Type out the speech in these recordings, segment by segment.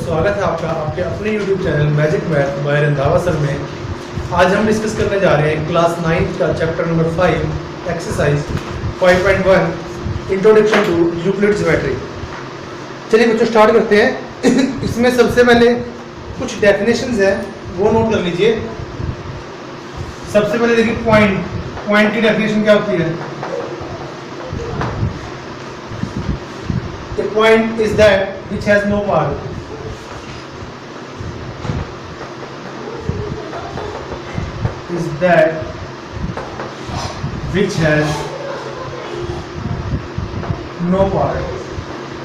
स्वागत है आपका आपके अपने YouTube channel magic math bye Randhawa sir में। आज हम डिस्कस करने जा रहे हैं क्लास 9 का chapter number 5 exercise 5.1 introduction to Euclid geometry. चलिए बच्चों स्टार्ट करते हैं। इसमें सबसे पहले कुछ डेफिनेशंस है वो नोट कर लीजिए। सबसे पहले देखिए पॉइंट की डेफिनेशन क्या होती है। A point is that which has no part. Is that which has no part.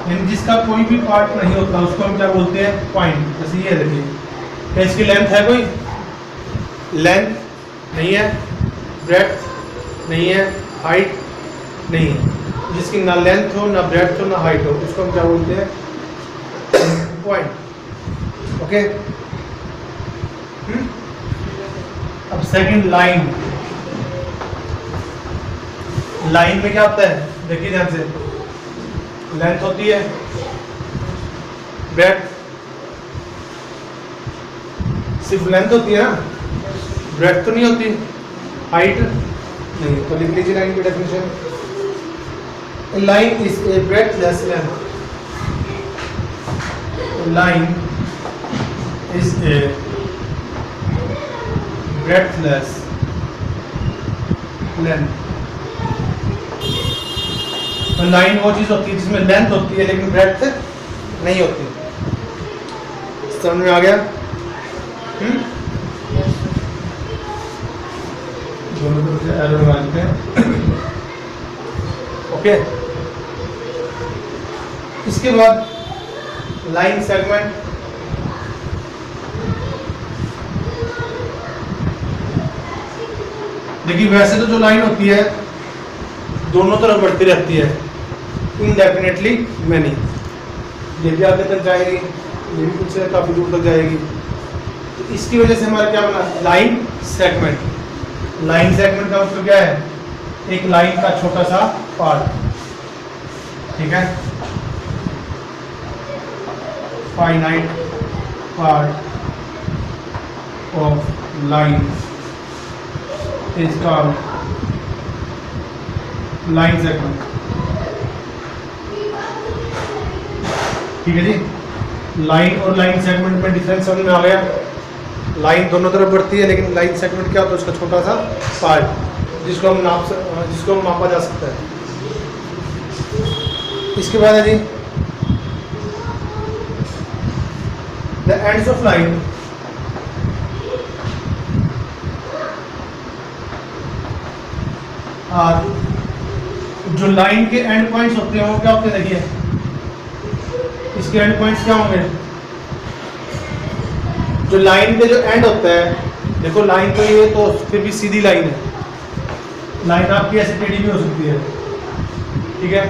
यानी जिसका कोई भी पार्ट नहीं होता उसको हम क्या बोलते हैं, पॉइंट। जैसे ये देखिए, क्या इसकी लेंथ है, कोई लेंथ नहीं है, ब्रेड्थ नहीं है, हाइट नहीं है। जिसकी ना लेंथ हो ना ब्रेड्थ हो ना हाइट हो उसको हम क्या बोलते हैं, पॉइंट। ओके। अब सेकंड लाइन। लाइन में क्या होता है, देखिए ध्यान से, लेंथ होती है, ब्रेड्थ, सिर्फ लेंथ होती है ना, ब्रेड्थ तो नहीं होती, हाइट नहीं। तो लिख लीजिए लाइन की definition. A line is a breadthless length. A line is a breadthless length. तो लाइन वो चीज होती है जिसमें लेंथ होती है लेकिन ब्रेड्थ नहीं होती। समझ में आ गया? दोनों तरफ से एरो लगा देते हैं। ओके। इसके बाद लाइन सेगमेंट। देखिए वैसे तो जो लाइन होती है दोनों तरफ बढ़ती रहती है, इनडेफिनेटली मैनी। ये भी आगे तक जाएगी, ये भी कुछ काफी दूर तक जाएगी। तो इसकी वजह से हमारा क्या बना, लाइन सेगमेंट। लाइन सेगमेंट का मतलब क्या है, एक लाइन का छोटा सा पार्ट। ठीक है, finite part of line is called line segment. ठीक है जी। लाइन और लाइन सेगमेंट में डिफरेंस समझ में आ गया। लाइन दोनों तरफ बढ़ती है लेकिन लाइन सेगमेंट क्या होता है, उसका छोटा सा पार्ट जिसको हम मापा जा सकता है। इसके बाद है जी द एंड्स ऑफ लाइन। जो लाइन के एंड पॉइंट्स होते हैं वो क्या होते हैं, देखिए इसके एंड पॉइंट्स क्या होंगे। जो लाइन के जो एंड होता है, देखो लाइन तो ये तो फिर भी सीधी लाइन है, लाइन आपकी ऐसे टेढ़ी भी हो सकती है। ठीक है,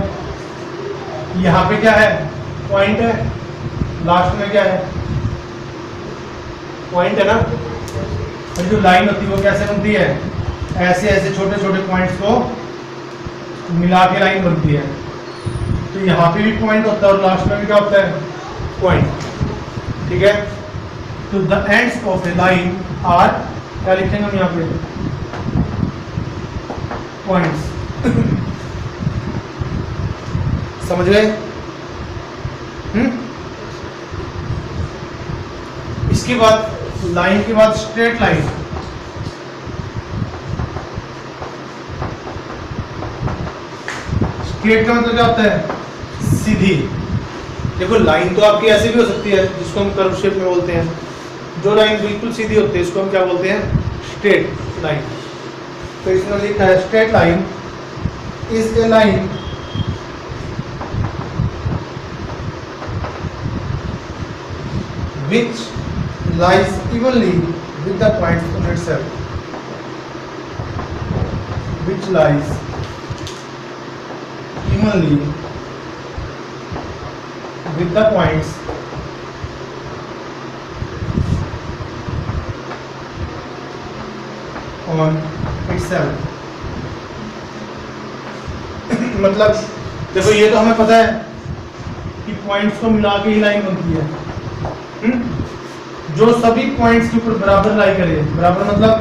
यहाँ पे क्या है, पॉइंट है, लास्ट में क्या है, पॉइंट है ना। और जो लाइन होती है वो कैसे बनती है, ऐसे ऐसे छोटे छोटे पॉइंट्स को मिला के लाइन बनती है। तो यहाँ पे भी पॉइंट होता है और लास्ट में भी क्या होता है, पॉइंट। ठीक है, तो the ends of a line are, क्या लिखेंगे हम यहाँ पे, पॉइंट्स। समझ गए? इसके बाद लाइन के बाद स्ट्रेट लाइन। स्ट्रेट का मतलब क्या होता है, सीधी। देखो लाइन तो आपकी ऐसे भी हो सकती है जिसको हम कर्व शेप में बोलते हैं। जो लाइन बिल्कुल सीधी होती है इसको हम क्या बोलते हैं, स्ट्रेट लाइन। तो इसमें लिखा है straight line is a line which lies evenly with the points on itself, which lies evenly with the points on itself। मतलब देखो ये तो हमें पता है कि पॉइंट्स को मिला के ही लाइन बनती है। जो सभी पॉइंट्स के ऊपर बराबर लाई करे, बराबर मतलब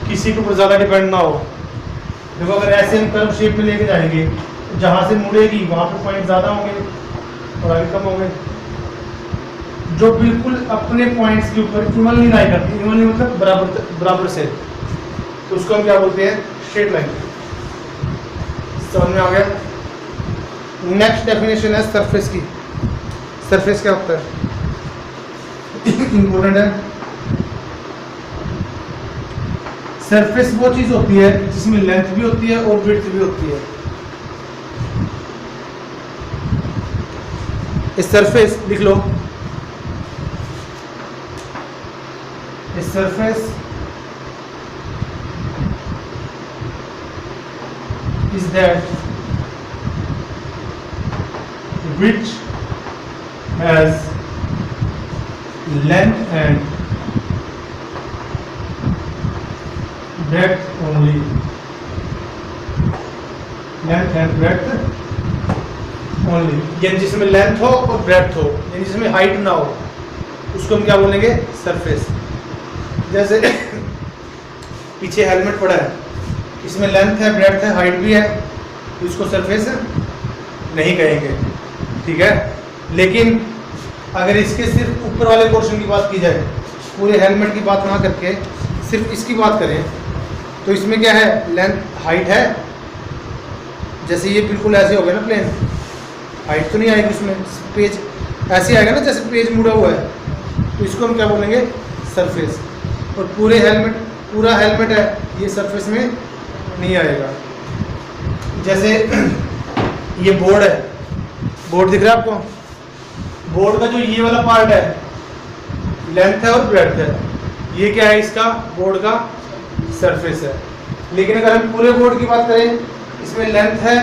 किसी के ऊपर ज़्यादा डिपेंड ना हो। देखो अगर ऐसे हम कर्व शेप में लेके जाएंगे, जहाँ से मुड़ेगी वहाँ पे पॉइंट ज़्यादा होंगे और आगे कम होंगे। जो बिल्कुल अपने पॉइंट्स के ऊपर इवनली लाई करती है, इवनली मतलब बराबर बराबर से, तो उसको हम क्या बोलते हैं? Straight line. समझ में आ गया? नेक्स्ट डेफिनेशन है सरफेस की। सरफेस क्या होता है? इंपॉर्टेंट है। सरफेस वो चीज होती है जिसमें लेंथ भी होती है और विड्थ भी होती है। इस सरफेस लिख लो, इस surface is that which has length and breadth only, length and breadth only, यानी जिसमें लेंथ हो और ब्रेड्थ हो, यानी जिसमें हाइट ना हो, उसको हम क्या बोलेंगे? सरफेस। जैसे पीछे हेलमेट पड़ा है, इसमें लेंथ है, ब्रेड्थ है, हाइट भी है, तो इसको सरफेस नहीं कहेंगे, ठीक है। लेकिन अगर इसके सिर्फ ऊपर वाले पोर्शन की बात की जाए, पूरे हेलमेट की बात ना करके सिर्फ इसकी बात करें, तो इसमें क्या है? लेंथ, हाइट है। जैसे ये बिल्कुल ऐसे हो गया ना प्लेन, हाइट तो नहीं आएगी उसमें, पेज ऐसे आएगा ना जैसे पेज मुड़ा हुआ है, तो इसको हम क्या बोलेंगे? सरफेस। और पूरे हेलमेट, पूरा हेलमेट है, ये सरफेस में नहीं आएगा। जैसे ये बोर्ड है, बोर्ड दिख रहा है आपको? बोर्ड का जो ये वाला पार्ट है, लेंथ है और ब्रेड्थ है, ये क्या है? इसका बोर्ड का सरफेस है। लेकिन अगर हम पूरे बोर्ड की बात करें, इसमें लेंथ है,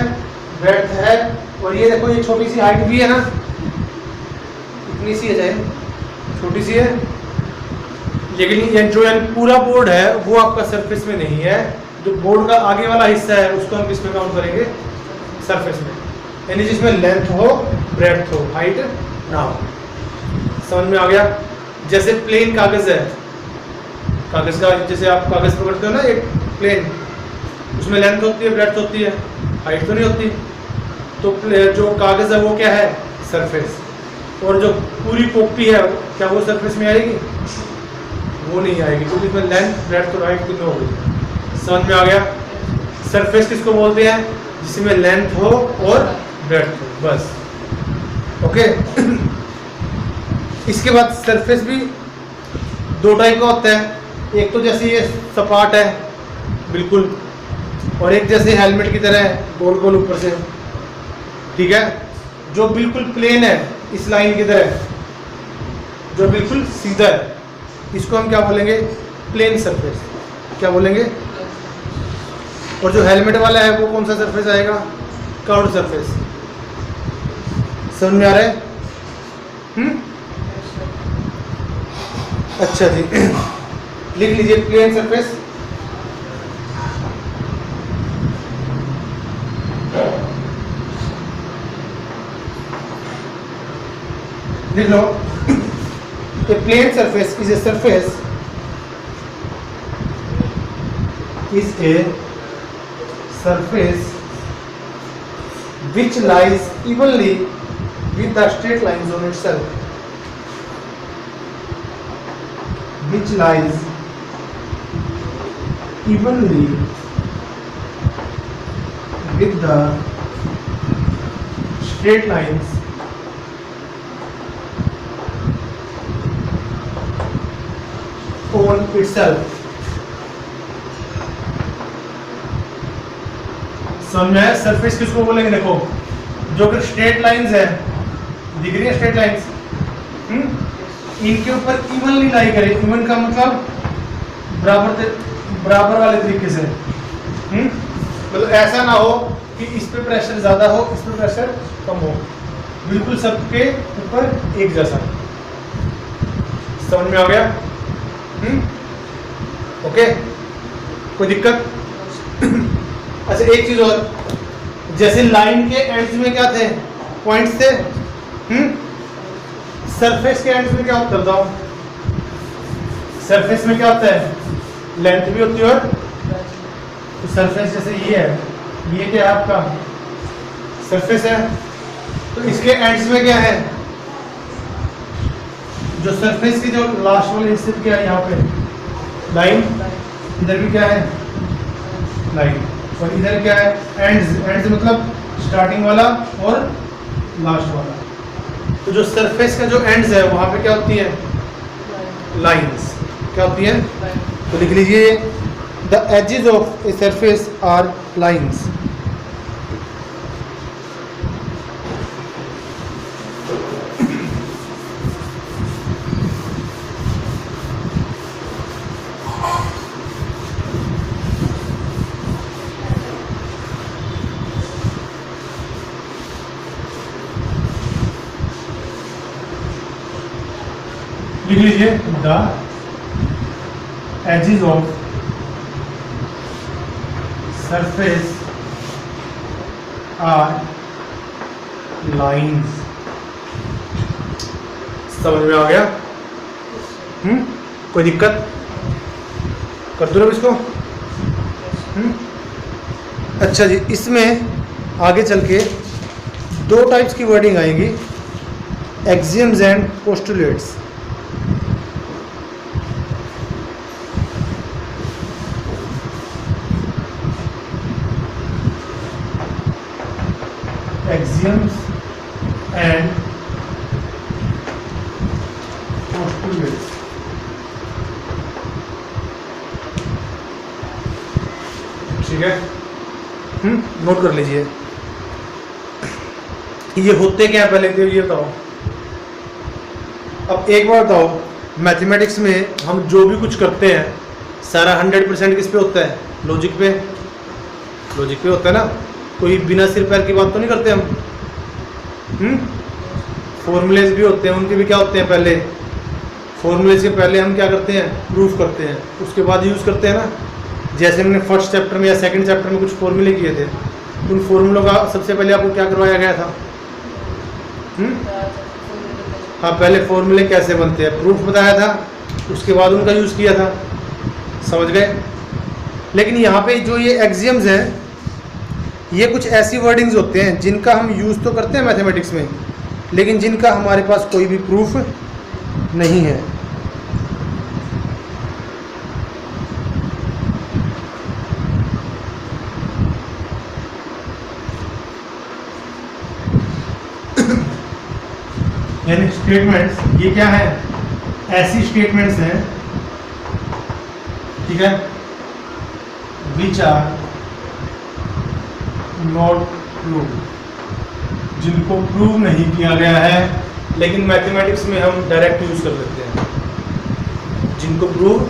ब्रेड्थ है, और ये देखो ये छोटी सी हाइट भी है ना, इतनी सी है, चाहे छोटी सी है, लेकिन ये जो पूरा बोर्ड है वो आपका सरफेस में नहीं है। जो बोर्ड का आगे वाला हिस्सा है उसको हम किस में काउंट करेंगे? सरफेस में, यानी जिसमें लेंथ हो, ब्रेड्थ हो, हाइट ना हो। समझ में आ गया? जैसे प्लेन कागज है, कागज का जैसे आप कागज पकड़ते हो ना, एक प्लेन, उसमें लेंथ होती है, ब्रेड्थ होती है, हाइट तो नहीं होती। तो जो कागज है वो क्या है? सरफेस। और जो पूरी कॉपी है क्या वो सरफेस में आएगी? वो नहीं आएगी, क्योंकि इसमें लेंथ, ब्रेड्थ और हाइट कितनी होगी। समझ में आ गया? सरफेस किसको बोलते हैं? जिसमें लेंथ हो और ब्रेड्थ हो, बस। ओके। इसके बाद सरफेस भी दो टाइप का होता है। एक तो जैसे ये सपाट है बिल्कुल, और एक जैसे हेलमेट की तरह गोल गोल ऊपर से, ठीक है। जो बिल्कुल प्लेन है, इस लाइन की तरह, जो बिल्कुल सीधा है, इसको हम क्या बोलेंगे? Plane surface. क्या बोलेंगे? और जो हेलमेट वाला है वो कौन सा सरफेस आएगा? Curved surface. समझ में आ रहा है? अच्छा जी, लिख लीजिए प्लेन सरफेस। लिख लो, a plane surface is a surface which lies evenly with the straight lines on itself, which lies evenly with the straight lines on itself। समझ में आया? सरफेस किसको बोलेंगे? देखो, जो अगर स्ट्रेट लाइंस है, दिख रही है स्ट्रेट लाइंस, इनके ऊपर इवनली लाई करे। इवन का मतलब बराबर वाले तरीके से, मतलब ऐसा ना हो कि इस पे प्रेशर ज्यादा हो, इस पे प्रेशर कम हो, बिल्कुल सबके ऊपर एक जैसा। समझ में आ गया? ओके, कोई दिक्कत? अच्छा, एक चीज और, जैसे लाइन के एंड्स में क्या थे? पॉइंट्स थे। सरफेस के एंड्स में क्या होता है बताओ? सरफेस में क्या होता है? लेंथ भी होती है और तो सरफेस जैसे ये है, ये क्या है आपका सरफेस है, तो इसके एंड्स में क्या है? जो सरफेस की जो लास्ट वाले हिस्से क्या है यहाँ पे लाइन, इधर भी क्या है लाइन, और इधर क्या है एंड्स। एंड्स मतलब स्टार्टिंग वाला और लास्ट वाला। तो जो सरफेस का जो एंड्स है वहां पे क्या होती है? लाइंस। क्या होती है? तो लिख लीजिए the edges of a surface are lines. लिख लीजिए the edges of surface are lines. समझ में आ गया? कोई दिक्कत? कर दो ना इसको। अच्छा जी, इसमें आगे चल के दो टाइप्स की वर्डिंग आएंगी, axioms and postulates. Axioms and postulates। ठीक है, नोट कर लीजिए। ये होते क्या है पहले तो ये बताओ। अब एक बार बताओ, मैथमेटिक्स में हम जो भी कुछ करते हैं सारा 100% किस पे होता है? लॉजिक पे। लॉजिक पे होता है ना, कोई बिना सिर पैर की बात तो नहीं करते हम। फॉर्मूलेज भी होते हैं, उनके भी क्या होते हैं? पहले फॉर्मूलेज के पहले हम क्या करते हैं? प्रूफ करते हैं, उसके बाद यूज़ करते हैं ना। जैसे हमने फर्स्ट चैप्टर में या सेकंड चैप्टर में कुछ फॉर्मूले किए थे, उन फॉर्मूलों का सबसे पहले आपको क्या करवाया गया था? हाँ, पहले फॉर्मूले कैसे बनते हैं प्रूफ बताया था, उसके बाद उनका यूज़ किया था। समझ गए? लेकिन यहाँ पे जो ये एक्सियम्स हैं, ये कुछ ऐसी वर्डिंग्स होते हैं जिनका हम यूज़ तो करते हैं मैथमेटिक्स में, लेकिन जिनका हमारे पास कोई भी प्रूफ नहीं है। यानी स्टेटमेंट्स ये क्या है? ऐसी स्टेटमेंट्स हैं, ठीक है, विच आर नॉट प्रूव, जिनको प्रूव नहीं किया गया है, लेकिन मैथमेटिक्स में हम डायरेक्ट यूज कर लेते हैं। जिनको प्रूव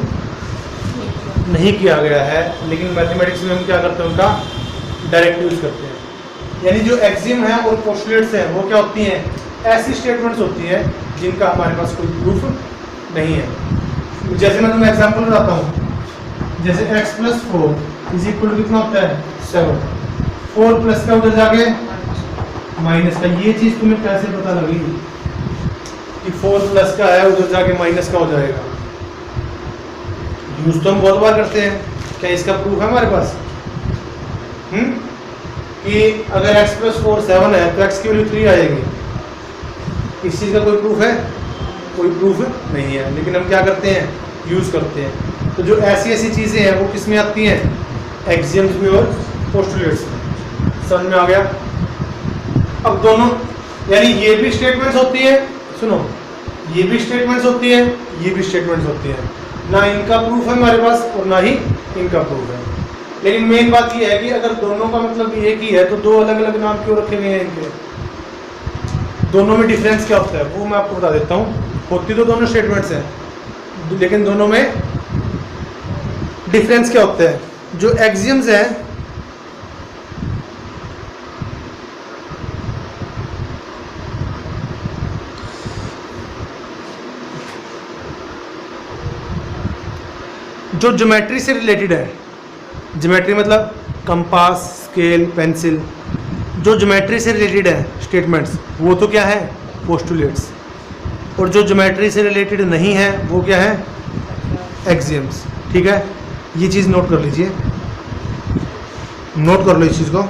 नहीं किया गया है, लेकिन मैथमेटिक्स में हम क्या करते हैं? उनका डायरेक्ट यूज करते हैं। यानी जो एक्सियम है और पोस्टुलेट्स हैं वो क्या होती हैं? ऐसी स्टेटमेंट्स होती हैं जिनका हमारे पास कोई प्रूफ नहीं है। जैसे मैं तुम्हें एग्जांपल बताता हूँ, जैसे x + 4 इज इक्वल टू कितना होता है? 7। 4 प्लस का उधर जाके माइनस का। ये चीज तुम्हें कैसे पता लगी कि 4 प्लस का है उधर जाके माइनस का हो जाएगा? यूज तो हम बहुत बार करते हैं। क्या इसका प्रूफ है हमारे पास? कि अगर x + 4 7 है तो x की वैल्यू 3 आएगी। इस चीज का कोई प्रूफ है? कोई प्रूफ नहीं है, लेकिन हम क्या करते हैं? यूज करते हैं। तो जो ऐसी ऐसी चीजें हैं वो किस में आती हैं? एक्सियम्स में और पोस्टुलेट्स में। समझ में आ गया? अब दोनों, यानी ये भी स्टेटमेंट्स होती है, सुनो, ये भी स्टेटमेंट्स होती है, ये भी स्टेटमेंट्स होती है। ना इनका प्रूफ है हमारे पास और ना ही इनका प्रूफ है। लेकिन मेन बात ये है कि अगर दोनों का मतलब एक ही है तो दो अलग अलग नाम क्यों रखे गए हैं इनके? दोनों में डिफरेंस क्या होता है वो मैं आपको बता देता हूँ। होती तो दोनों स्टेटमेंट्स हैं, लेकिन दोनों में डिफरेंस क्या होता है? जो एक्सियम्स हैं जो ज्योमेट्री से रिलेटेड है, ज्योमेट्री मतलब कंपास, स्केल, पेंसिल, जो ज्योमेट्री से रिलेटेड है स्टेटमेंट्स, वो तो क्या है? पोस्टुलेट्स। और जो ज्योमेट्री से रिलेटेड नहीं है वो क्या है, एक्सियम्स। ठीक है, ये चीज़ नोट कर लीजिए, नोट कर लो इस चीज़ को।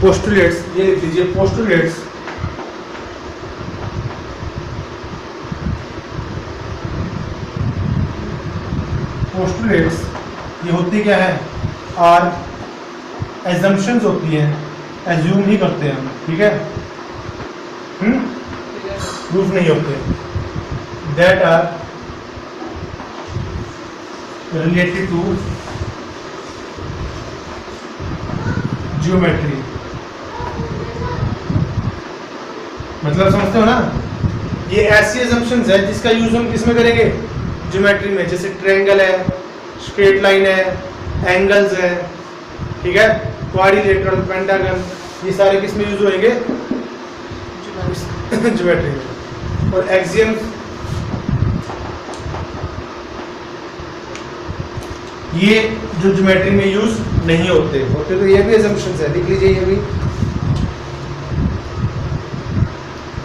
पोस्टुलेट्स, ये लिख लीजिए, पोस्टुलेट्स पोस्टुलेट्स ये होती क्या है, आर एजम्पशंस होती हैं, एज्यूम नहीं करते हम। ठीक है, प्रूफ नहीं होते। That are related to geometry. मतलब समझते हो ना, ये ऐसी एजम्पशंस है जिसका यूज हम किस में करेंगे, ज्योमेट्री में। जैसे ट्रायंगल है, स्ट्रेट लाइन है, एंगल्स है, ठीक है, क्वाड्रिलेटरल, पेंटागन, ये सारे किस में यूज होंगे, ज्योमेट्री में। और एक्सियम्स ये जो ज्योमेट्री में यूज नहीं होते तो ये भी एजम्पशंस है, लिख लीजिए ये भी।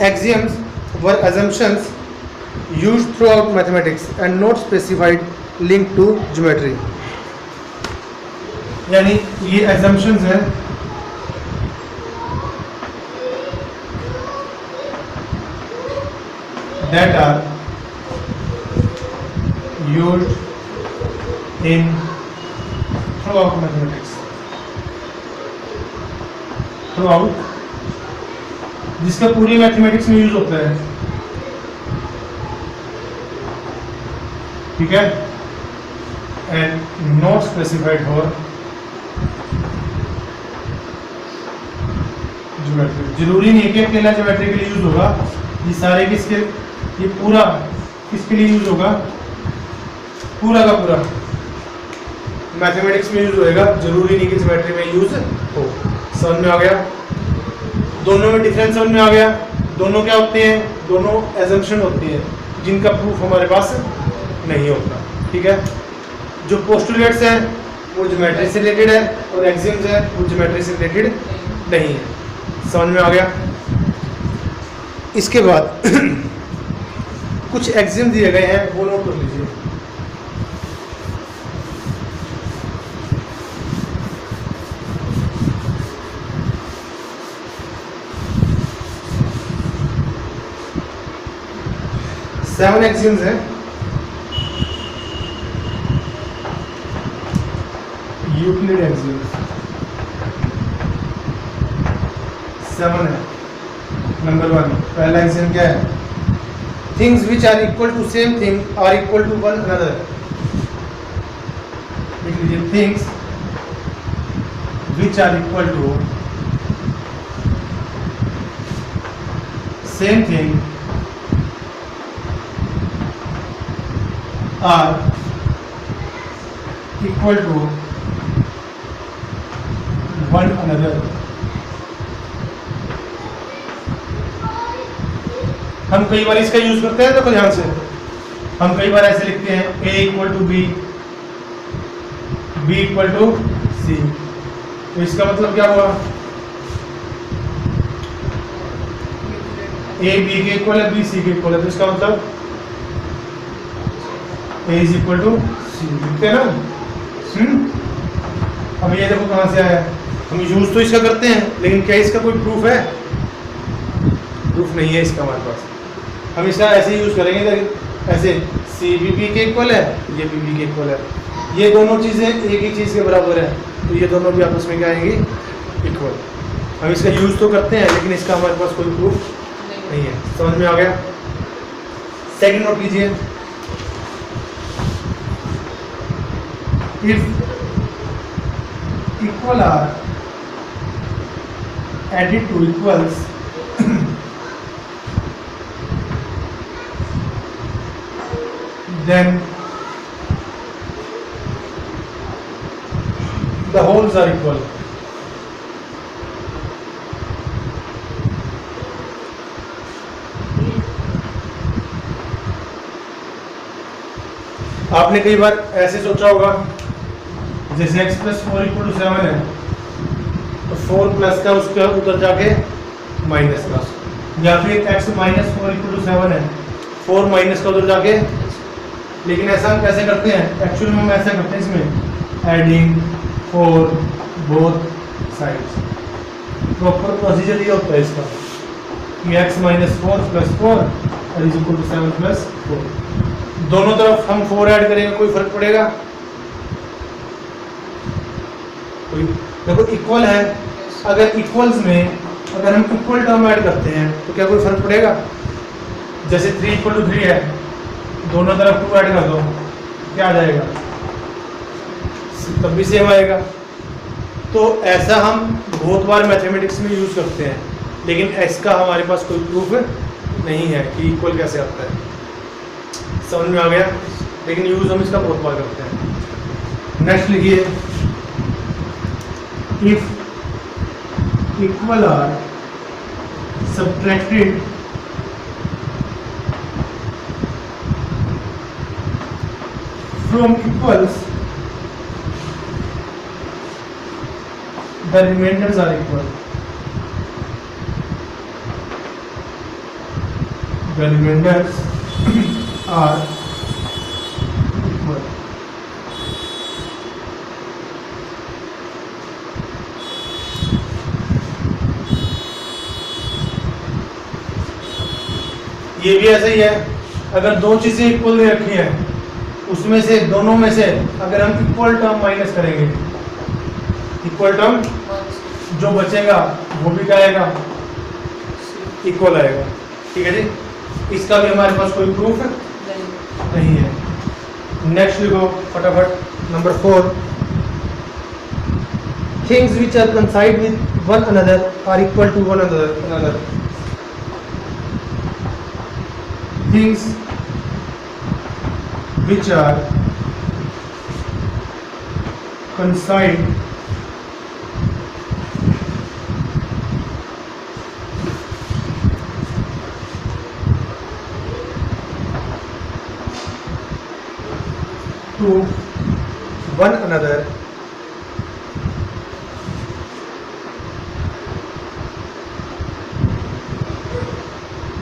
Axioms were assumptions used throughout mathematics and not specified linked to geometry. यानी ये assumptions हैं that are used in throughout mathematics, throughout, जिसका पूरी मैथमेटिक्स में यूज होता है। ठीक है, and not specified for geometry. जरूरी नहीं कि अकेला ज्योमेट्री के लिए यूज होगा, ये सारे किसके, ये पूरा किसके लिए यूज होगा, पूरा का पूरा मैथमेटिक्स में यूज होएगा। जरूरी नहीं कि ज्योमेट्री में यूज हो। समझ में आ गया? दोनों में डिफरेंस समझ में आ गया? दोनों क्या होते हैं, दोनों एजम्पशन होती है जिनका प्रूफ हमारे पास नहीं होता। ठीक है, जो पोस्टुलेट्स हैं वो ज्योमेट्री से रिलेटेड है और एक्सियम्स है वो ज्योमेट्री से रिलेटेड नहीं है। समझ में आ गया? इसके बाद कुछ एक्सियम दिए गए हैं, वो नोट कर लीजिए। सेवन एक्सियम्स हैं। यूक्लिड एक्सियम्स 7 है। नंबर 1, पहला एक्सियम क्या है, things which are equal to same thing are equal to one another. लिख लीजिए, things which are equal to same thing are equal to one another। हम कई बार इसका यूज करते हैं, देखो ध्यान से, हम कई बार ऐसे लिखते हैं a equal to B, b equal to C. तो इसका मतलब क्या हुआ, a b के इक्वल है, b c के इक्वल है, तो इसका मतलब a is equal to C. लिखते हैं ना। अब ये देखो कहाँ से आया, हम यूज तो इसका करते हैं लेकिन क्या इसका कोई प्रूफ है, प्रूफ नहीं है इसका हमारे पास। हम इसका ऐसे यूज करेंगे, ऐसे सी भी बी के इक्वल है, ये भी बी के इक्वल है, ये दोनों चीज़ें एक ही चीज़ के बराबर है, तो ये दोनों भी आपस में क्या आएंगी, इक्वल। हम इसका यूज तो करते हैं लेकिन इसका हमारे पास कोई प्रूफ नहीं है। समझ में आ गया? सेकंड नोट कीजिए, if equal are added to equals then the wholes are equal। आपने कई बार ऐसे सोचा होगा, जैसे x + 4 = 7 है, तो 4 प्लस का उसका उधर जाके माइनस का, या फिर x माइनस 4 इक्वल टू 7 है, 4 माइनस का उधर जाके। लेकिन ऐसा हम कैसे करते हैं, एक्चुअली हम ऐसा करते हैं इसमें adding 4 both sides. Proper procedure ये होता है इसका कि x minus 4 plus 4 is equal to 7 plus 4। दोनों तरफ हम 4 ऐड करेंगे, कोई फर्क पड़ेगा? कोई देखो इक्वल है, अगर इक्वल्स में अगर हम इक्वल टर्म ऐड करते हैं तो क्या कोई फर्क पड़ेगा? जैसे 3 इक्वल टू 3 है, दोनों तरफ 2 ऐड कर दो, क्या आ जाएगा? तब भी सेम आएगा। तो ऐसा हम बहुत बार मैथमेटिक्स में यूज करते हैं, लेकिन इसका हमारे पास कोई प्रूफ नहीं है कि इक्वल कैसे आता है। समझ में आ गया? लेकिन यूज हम इसका बहुत बार करते हैं। नेक्स्ट लिखिए, if equal are subtracted from equals the remainders are equal. The remainders are equal. ये भी ऐसा ही है, अगर दो चीजें इक्वल दे रखी हैं, उसमें से दोनों में से अगर हम इक्वल टर्म माइनस करेंगे, इक्वल टर्म जो बचेगा वो भी क्या आएगा? इक्वल आएगा। ठीक है जी, इसका भी हमारे पास कोई प्रूफ नहीं है। नेक्स्ट लिखो फटाफट, number 4, things which are coincide with one another are equal to one another. Things which are coincide to one another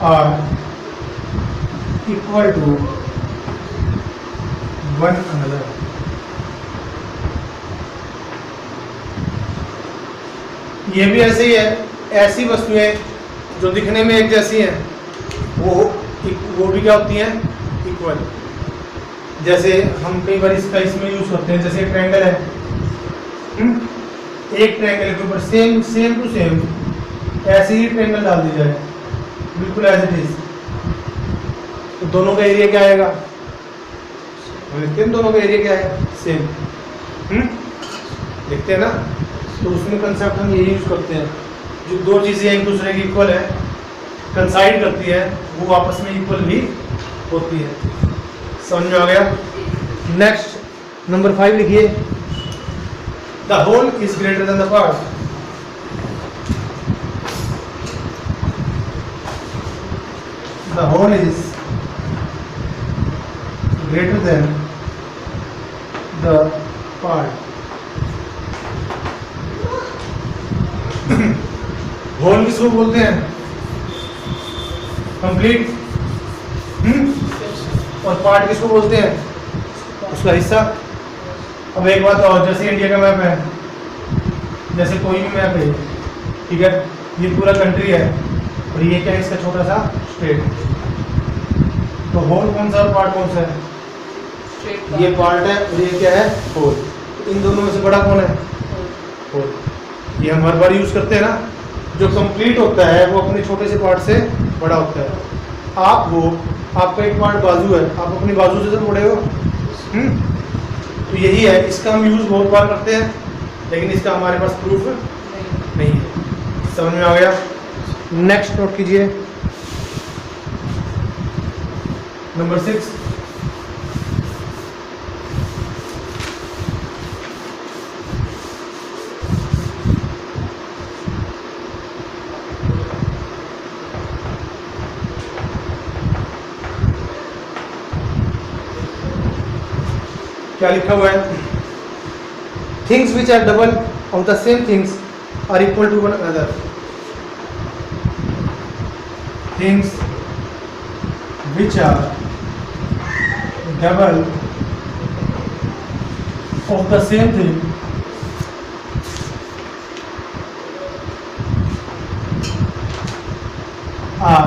are equal to one another. ये भी ऐसे ही है, ऐसी वस्तुएं जो दिखने में एक जैसी हैं वो भी क्या होती हैं? इक्वल। जैसे हम कई बार इसका इसमें यूज करते हैं, जैसे ट्रायंगल है, एक ट्रायंगल के ऊपर सेम टू सेम ऐसे ही ट्रायंगल डाल दी जाए, बिल्कुल एज इट इज, तो दोनों का एरिया क्या आएगा? दोनों का एरिया क्या है? सेम। देखते हैं ना, तो उसमें कंसेप्ट हम यही यूज करते हैं, जो दो चीजें एक दूसरे की इक्वल है, कंसाइड करती है, वो आपस में इक्वल भी होती है। समझ में आ गया? नेक्स्ट नंबर 5 लिखिए, the whole is greater than the part. The whole is greater than the part. Whole किसको बोलते हैं? कंप्लीट। और पार्ट किसको बोलते हैं? उसका हिस्सा। अब एक बात और, जैसे इंडिया का मैप है, जैसे कोई भी मैप है, ठीक है, ये पूरा कंट्री है और ये क्या है? इसका छोटा सा स्टेट। तो होल कौन सा और पार्ट कौन सा है? ये पार्ट है और ये क्या है? होल। तो इन दोनों में से बड़ा कौन है? होल। ये हम हर बार यूज करते हैं ना, जो कंप्लीट होता है वो अपने छोटे से पार्ट से बड़ा होता है। आपका एक पार्ट बाजू है, आप अपनी बाजू से बड़े हो, तो यही है, इसका हम यूज बहुत बार करते हैं, लेकिन इसका हमारे पास प्रूफ नहीं है। समझ में आ गया? नेक्स्ट नोट कीजिए, नंबर 6, क्या लिखा हुआ है? Things which are double of the same things are equal to one another, things which are double of the same thing are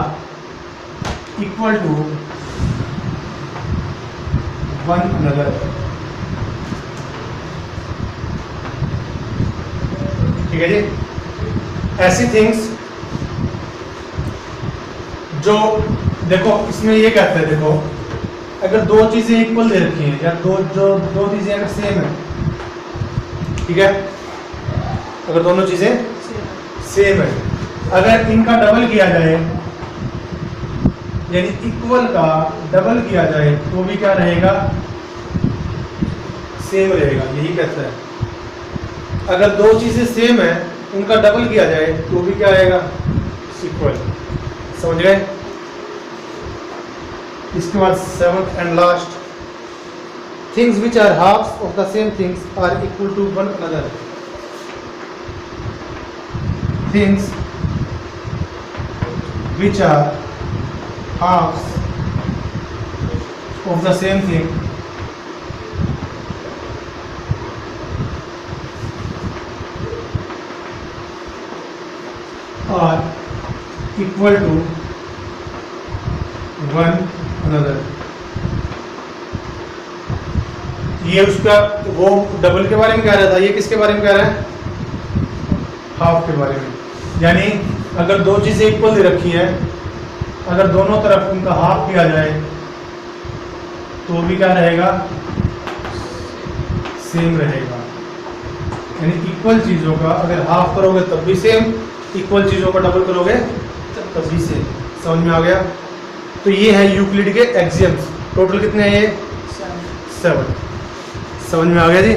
equal to one another. ठीक है जी। ऐसी थिंग्स जो, देखो इसमें ये कहते हैं, देखो अगर दो चीजें इक्वल दे रखी हैं या दो चीजें अगर सेम है, ठीक है, अगर दोनों चीजें सेम है, अगर इनका डबल किया जाए यानी इक्वल का डबल किया जाए तो भी क्या रहेगा, सेम रहेगा, यही कहता है। अगर दो चीजें सेम है उनका डबल किया जाए तो भी क्या रहेगा, इक्वल। समझ गए। इसके बाद seventh and last, things which are halves of the same things are equal to one another. Things which are halves of the same thing are equal to one another। ये उसका वो डबल के बारे में कह रहा था, ये किसके बारे में कह रहा है, हाफ के बारे में। यानी अगर दो चीजें इक्वल दे रखी है, अगर दोनों तरफ उनका हाफ किया जाए तो भी क्या रहेगा, सेम रहेगा। यानी इक्वल चीज़ों का अगर हाफ करोगे तब भी सेम, इक्वल चीज़ों का डबल करोगे तब भी सेम। समझ में आ गया। तो ये है यूक्लिड के एक्सियम्स। टोटल कितने हैं ये, 7। समझ में आ गया जी।